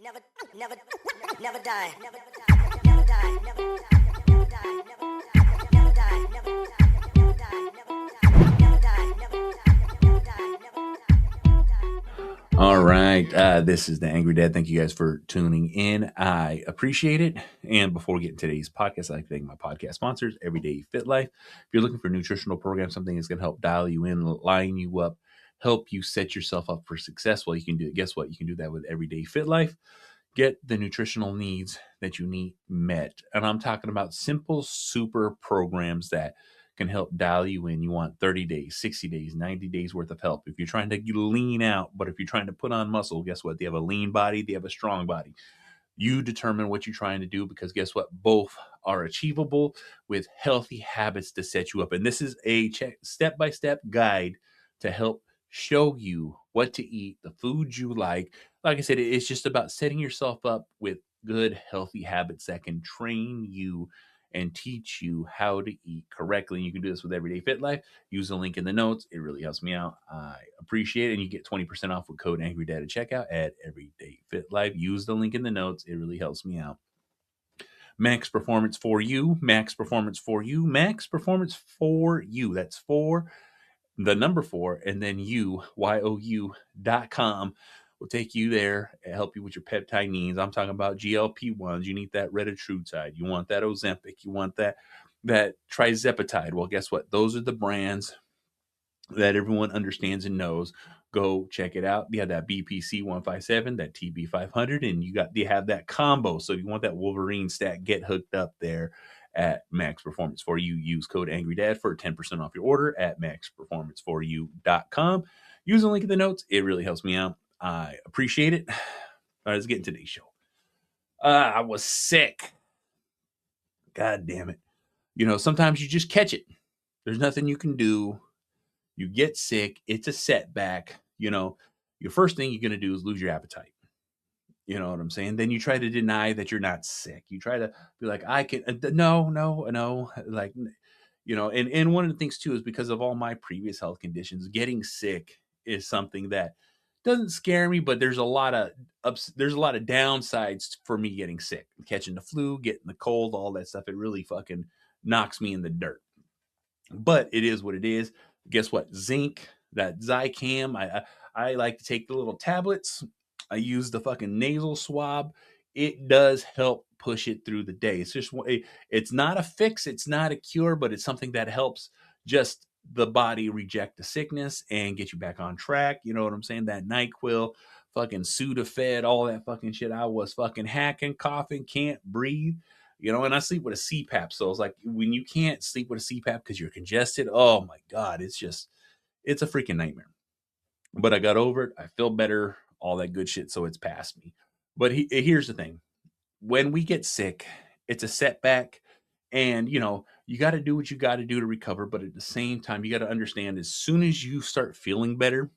Never, never, never die. Never die. Never die. Never die. Never die. Never die. Never die. Never die. Never die. Never die. All right. This is the Angry Dad. Thank you guys for tuning in. I appreciate it. And before we get into today's podcast, I'd like to thank my podcast sponsors, Everyday Fit Life. If you're looking for a nutritional program, something that's going to help dial you in, line you up, help you set yourself up for success, well, you can do it. Guess what? You can do that with Everyday Fit Life. Get the nutritional needs that you need met. And I'm talking about simple, super programs that can help dial you in. You want 30 days, 60 days, 90 days worth of help. If you're trying to lean out, but if you're trying to put on muscle, guess what? They have a lean body, they have a strong body. You determine what you're trying to do, because guess what? Both are achievable with healthy habits to set you up. And this is a step-by-step guide to help show you what to eat, the foods you like. Like I said, it's just about setting yourself up with good, healthy habits that can train you and teach you how to eat correctly. And you can do this with Everyday Fit Life. Use the link in the notes. It really helps me out. I appreciate it. And you get 20% off with code AngryDad at checkout at Everyday Fit Life. Use the link in the notes. It really helps me out. Max Performance for You. Max Performance for You. Max Performance for You. That's for the number 4 and then YOU.com will take you there and help you with your peptide needs. I'm talking about GLP-1s. You need that retatrutide. You want that Ozempic. You want that trizepatide. Well, guess what? Those are the brands that everyone understands and knows. Go check it out. You have that BPC 157, that TB 500, and you have that combo. So if you want that Wolverine stack, get hooked up there at Max Performance for You. Use code AngryDad for 10% off your order at maxperformanceforyou.com. Use the link in the notes. It really helps me out. I appreciate it. All right, let's get into today's show. I was sick. God damn it. Sometimes you just catch it. There's nothing you can do. You get sick. It's a setback. Your first thing you're going to do is lose your appetite. You know what I'm saying? Then you try to deny that you're not sick. You try to be like, I can, no. Like, and one of the things too is because of all my previous health conditions, getting sick is something that doesn't scare me, but there's a lot of downsides for me getting sick, catching the flu, getting the cold, all that stuff. It really fucking knocks me in the dirt. But it is what it is. Guess what? Zinc, that Xicam. I like to take the little tablets. I use the fucking nasal swab. It does help push it through the day. It's not a fix. It's not a cure, but it's something that helps just the body reject the sickness and get you back on track. You know what I'm saying? That NyQuil, fucking Sudafed, all that fucking shit. I was fucking hacking, coughing, can't breathe. And I sleep with a CPAP. So it's like when you can't sleep with a CPAP because you're congested, oh my God, it's a freaking nightmare. But I got over it. I feel better, all that good shit. So it's past me. But here's the thing. When we get sick, it's a setback. And, you got to do what you got to do to recover. But at the same time, you got to understand, as soon as you start feeling better,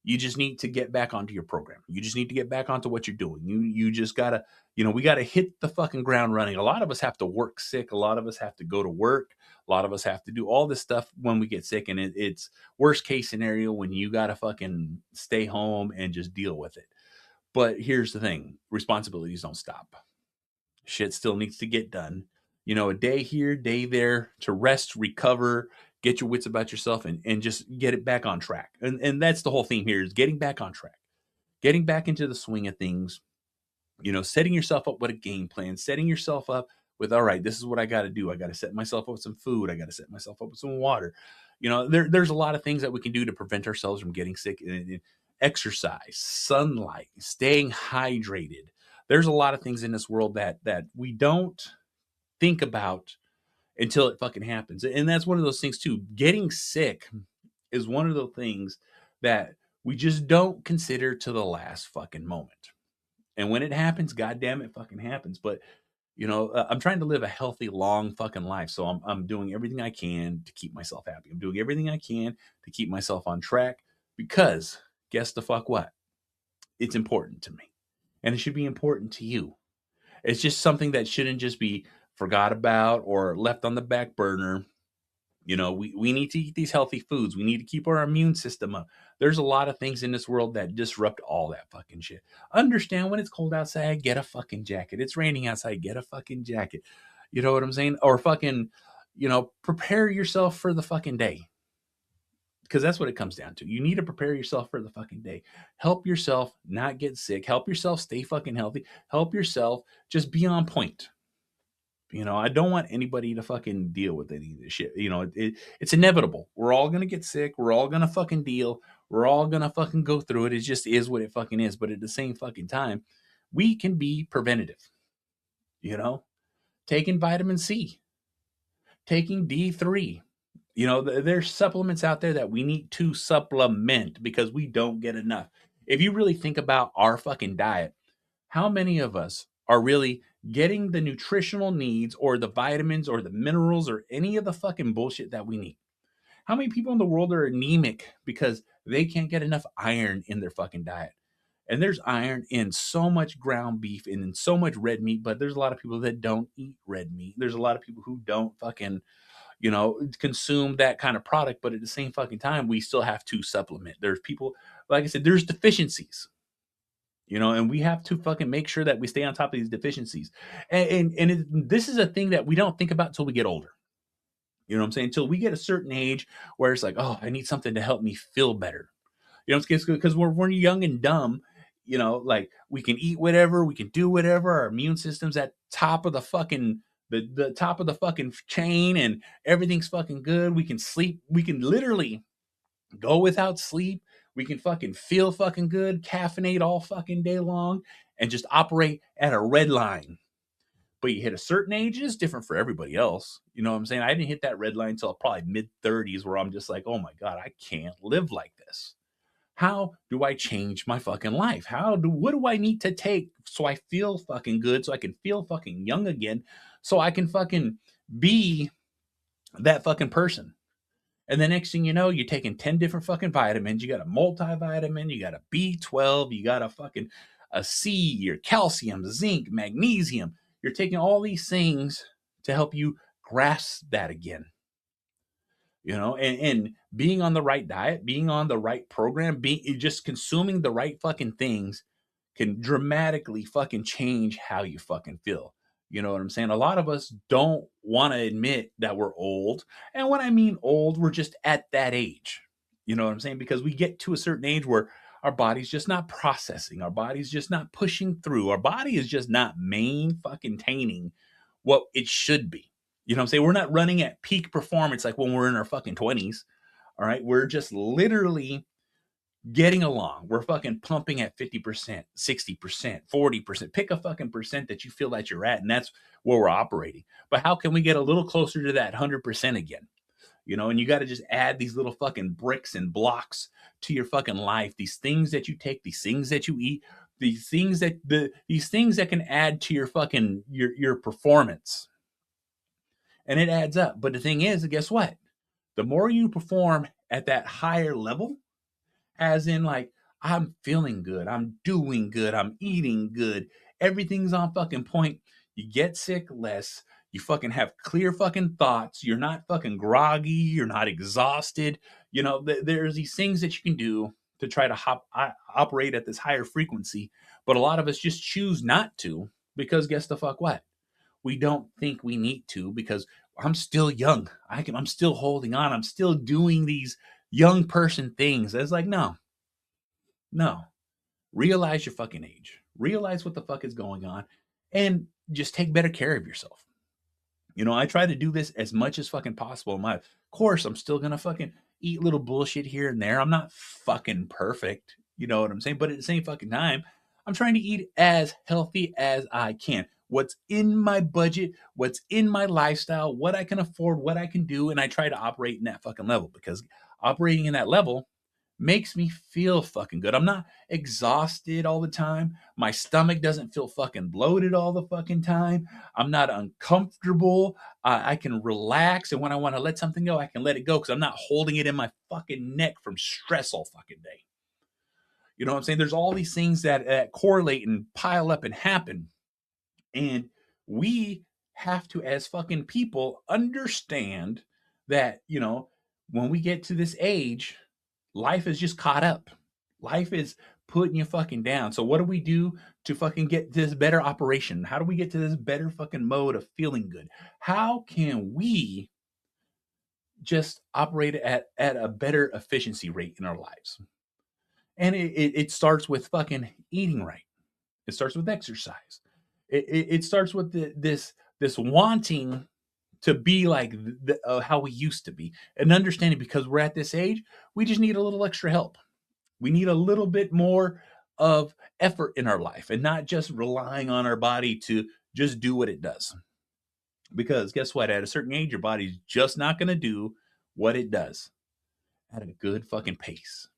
you just need to get back onto your program. You just need to get back onto what you're doing. You just got to, we got to hit the fucking ground running. A lot of us have to work sick. A lot of us have to go to work. A lot of us have to do all this stuff when we get sick. And it's worst case scenario when you got to fucking stay home and just deal with it. But here's the thing. Responsibilities don't stop. Shit still needs to get done. A day here, day there to rest, recover, get your wits about yourself and just get it back on track. And that's the whole theme here, is getting back on track, getting back into the swing of things, setting yourself up with a game plan, setting yourself up with, all right, this is what I got to do. I got to set myself up with some food. I got to set myself up with some water. There's a lot of things that we can do to prevent ourselves from getting sick. Exercise, sunlight, staying hydrated. There's a lot of things in this world that we don't think about until it fucking happens. And that's one of those things too. Getting sick is one of those things that we just don't consider to the last fucking moment. And when it happens, goddamn, it fucking happens. But I'm trying to live a healthy, long fucking life. So I'm doing everything I can to keep myself happy. I'm doing everything I can to keep myself on track, because guess the fuck what? It's important to me. And it should be important to you. It's just something that shouldn't just be forgot about or left on the back burner. You know, we need to eat these healthy foods. We need to keep our immune system up. There's a lot of things in this world that disrupt all that fucking shit. Understand when it's cold outside, get a fucking jacket. It's raining outside, get a fucking jacket. You know what I'm saying? Or fucking, prepare yourself for the fucking day. Because that's what it comes down to. You need to prepare yourself for the fucking day. Help yourself not get sick. Help yourself stay fucking healthy. Help yourself just be on point. I don't want anybody to fucking deal with any of this shit. It's inevitable. We're all gonna get sick. We're all gonna fucking deal. We're all gonna fucking go through it. It just is what it fucking is. But at the same fucking time, we can be preventative. Taking vitamin C, taking D3. There's supplements out there that we need to supplement because we don't get enough. If you really think about our fucking diet, how many of us are really getting the nutritional needs or the vitamins or the minerals or any of the fucking bullshit that we need? How many people in the world are anemic because they can't get enough iron in their fucking diet? And there's iron in so much ground beef and in so much red meat, but there's a lot of people that don't eat red meat. There's a lot of people who don't fucking, consume that kind of product, but at the same fucking time, we still have to supplement. There's people, like I said, there's deficiencies. And we have to fucking make sure that we stay on top of these deficiencies. This is a thing that we don't think about until we get older. You know what I'm saying? Until we get a certain age where it's like, oh, I need something to help me feel better. It's because we're young and dumb. Like we can eat whatever, we can do whatever. Our immune system's at top of the fucking the top of the fucking chain, and everything's fucking good. We can sleep. We can literally go without sleep. We can fucking feel fucking good, caffeinate all fucking day long, and just operate at a red line. But you hit a certain age, it's different for everybody else. You know what I'm saying? I didn't hit that red line until probably mid-30s where I'm just like, oh my God, I can't live like this. How do I change my fucking life? What do I need to take so I feel fucking good, so I can feel fucking young again, so I can fucking be that fucking person? And the next thing you know, you're taking 10 different fucking vitamins. You got a multivitamin, you got a B12, you got a C, your calcium, zinc, magnesium. You're taking all these things to help you grasp that again. And being on the right diet, being on the right program, just consuming the right fucking things can dramatically fucking change how you fucking feel. You know what I'm saying? A lot of us don't want to admit that we're old. And when I mean old, we're just at that age. You know what I'm saying? Because we get to a certain age where our body's just not processing. Our body's just not pushing through. Our body is just not maintaining what it should be. You know what I'm saying? We're not running at peak performance like when we're in our fucking 20s. All right. We're just literally getting along. We're fucking pumping at 50%, 60%, 40%. Pick a fucking percent that you feel that you're at, and that's where we're operating. But how can we get a little closer to that 100% again? And you got to just add these little fucking bricks and blocks to your fucking life. These things that you take, these things that you eat, these things that can add to your fucking your performance. And it adds up. But the thing is, guess what? The more you perform at that higher level, as in like, I'm feeling good, I'm doing good, I'm eating good, everything's on fucking point, you get sick less, you fucking have clear fucking thoughts, you're not fucking groggy, you're not exhausted. There's these things that you can do to try to operate at this higher frequency. But a lot of us just choose not to because guess the fuck what? We don't think we need to because I'm still young. I'm still holding on. I'm still doing these young person things. It's like, no. Realize your fucking age. Realize what the fuck is going on and just take better care of yourself. I try to do this as much as fucking possible. Of course, I'm still going to fucking eat little bullshit here and there. I'm not fucking perfect. You know what I'm saying? But at the same fucking time, I'm trying to eat as healthy as I can. What's in my budget, what's in my lifestyle, what I can afford, what I can do. And I try to operate in that fucking level because operating in that level makes me feel fucking good. I'm not exhausted all the time. My stomach doesn't feel fucking bloated all the fucking time. I'm not uncomfortable. I can relax. And when I want to let something go, I can let it go because I'm not holding it in my fucking neck from stress all fucking day. You know what I'm saying? There's all these things that correlate and pile up and happen. And we have to, as fucking people, understand that, when we get to this age, life is just caught up. Life is putting you fucking down. So what do we do to fucking get this better operation? How do we get to this better fucking mode of feeling good? How can we just operate at a better efficiency rate in our lives? And it starts with fucking eating right. It starts with exercise. It starts with this wanting to be like how we used to be, and understanding because we're at this age, we just need a little extra help. We need a little bit more of effort in our life and not just relying on our body to just do what it does. Because guess what? At a certain age, your body's just not going to do what it does at a good fucking pace.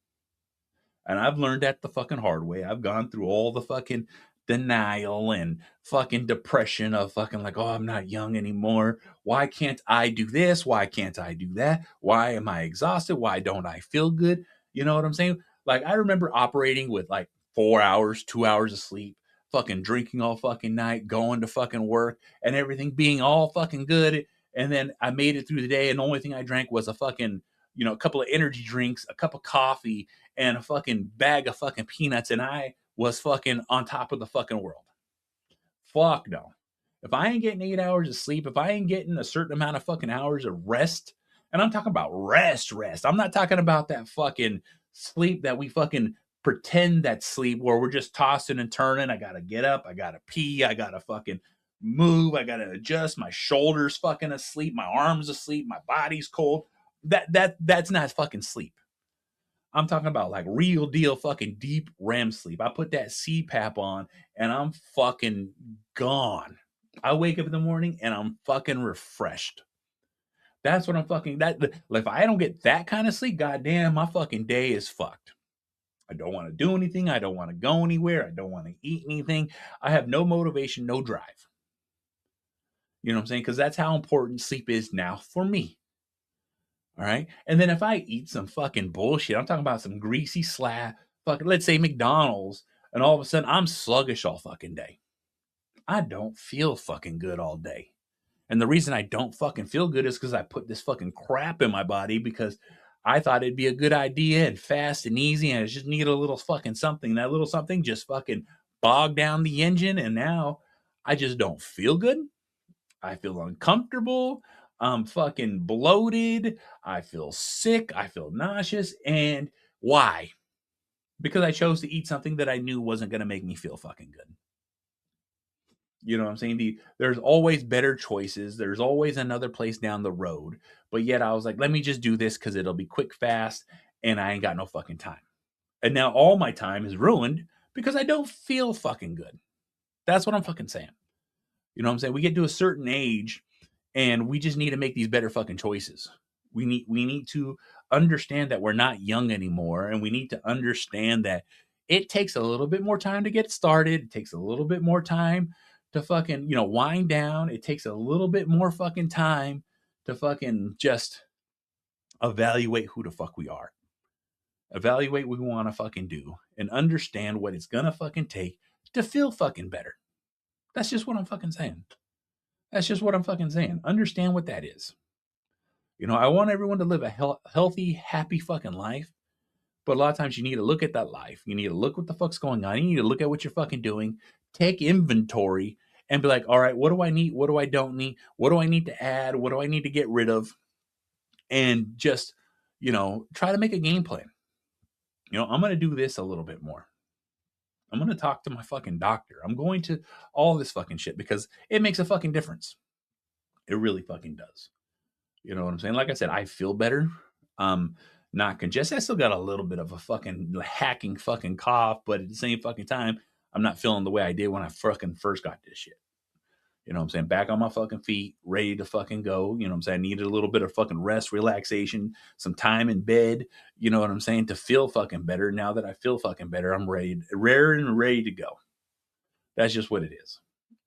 And I've learned that the fucking hard way. I've gone through all the fucking denial and fucking depression of fucking like, oh, I'm not young anymore. Why can't I do this? Why can't I do that? Why am I exhausted? Why don't I feel good? You know what I'm saying? Like, I remember operating with like 4 hours, 2 hours of sleep, fucking drinking all fucking night, going to fucking work and everything being all fucking good. And then I made it through the day and the only thing I drank was a fucking, a couple of energy drinks, a cup of coffee, and a fucking bag of fucking peanuts, and I was fucking on top of the fucking world. Fuck no. If I ain't getting 8 hours of sleep, if I ain't getting a certain amount of fucking hours of rest, and I'm talking about rest. I'm not talking about that fucking sleep that we fucking pretend that sleep where we're just tossing and turning. I gotta get up, I gotta pee, I gotta fucking move, I gotta adjust, my shoulders fucking asleep, my arms asleep, my body's cold. That's not fucking sleep. I'm talking about like real deal fucking deep REM sleep. I put that CPAP on and I'm fucking gone. I wake up in the morning and I'm fucking refreshed. That's what I'm fucking, if I don't get that kind of sleep, goddamn, my fucking day is fucked. I don't want to do anything. I don't want to go anywhere. I don't want to eat anything. I have no motivation, no drive. You know what I'm saying? Because that's how important sleep is now for me. All right. And then if I eat some fucking bullshit, I'm talking about some greasy slap, fucking, let's say McDonald's, and all of a sudden I'm sluggish all fucking day. I don't feel fucking good all day. And the reason I don't fucking feel good is because I put this fucking crap in my body because I thought it'd be a good idea and fast and easy. And I just need a little fucking something. That little something just fucking bogged down the engine. And now I just don't feel good. I feel uncomfortable. I'm fucking bloated. I feel sick. I feel nauseous. And why? Because I chose to eat something that I knew wasn't going to make me feel fucking good. You know what I'm saying? There's always better choices. There's always another place down the road. But yet I was like, let me just do this because it'll be quick, fast, and I ain't got no fucking time. And now all my time is ruined because I don't feel fucking good. That's what I'm fucking saying. You know what I'm saying? We get to a certain age and we just need to make these better fucking choices. We need to understand that we're not young anymore, and we need to understand that it takes a little bit more time to get started. It takes a little bit more time to fucking, wind down. It takes a little bit more fucking time to fucking just evaluate who the fuck we are. Evaluate what we want to fucking do and understand what it's gonna fucking take to feel fucking better. That's just what I'm fucking saying. That's just what I'm fucking saying. Understand what that is. I want everyone to live a healthy, happy fucking life. But a lot of times you need to look at that life. You need to look what the fuck's going on. You need to look at what you're fucking doing. Take inventory and be like, all right, what do I need? What do I don't need? What do I need to add? What do I need to get rid of? And just, try to make a game plan. I'm going to do this a little bit more. I'm going to talk to my fucking doctor. I'm going to all this fucking shit because it makes a fucking difference. It really fucking does. You know what I'm saying? Like I said, I feel better. Not congested. I still got a little bit of a fucking hacking fucking cough, but at the same fucking time, I'm not feeling the way I did when I fucking first got this shit. You know what I'm saying? Back on my fucking feet, ready to fucking go. You know what I'm saying? I needed a little bit of fucking rest, relaxation, some time in bed. You know what I'm saying? To feel fucking better. Now that I feel fucking better, I'm ready to go. That's just what it is.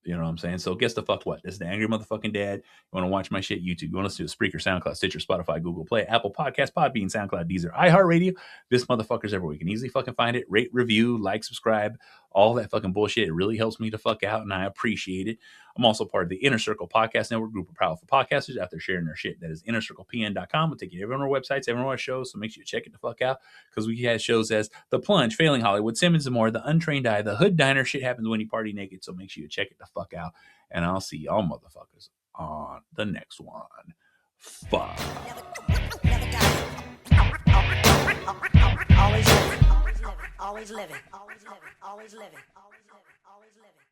You know what I'm saying? So guess the fuck what? This is the Angry Motherfucking Dad. You want to watch my shit? YouTube. You want to listen to Spreaker, SoundCloud, Stitcher, Spotify, Google Play, Apple Podcasts, Podbean, SoundCloud, Deezer, iHeartRadio. This motherfucker's everywhere. You can easily fucking find it. Rate, review, like, subscribe, all that fucking bullshit. It really helps me to fuck out, and I appreciate it. I'm also part of the Inner Circle Podcast Network, group of powerful podcasters out there sharing their shit. That is innercirclepn.com. We'll take you to every one of our websites, every one of our shows, so make sure you check it the fuck out, because we have shows as The Plunge, Failing Hollywood, Simmons and More, The Untrained Eye, The Hood Diner, Shit Happens When You Party Naked, so make sure you check it the fuck out, and I'll see y'all motherfuckers on the next one. Fuck. Never die. Always living. Always living. Always living. Always living. Always living. Always living.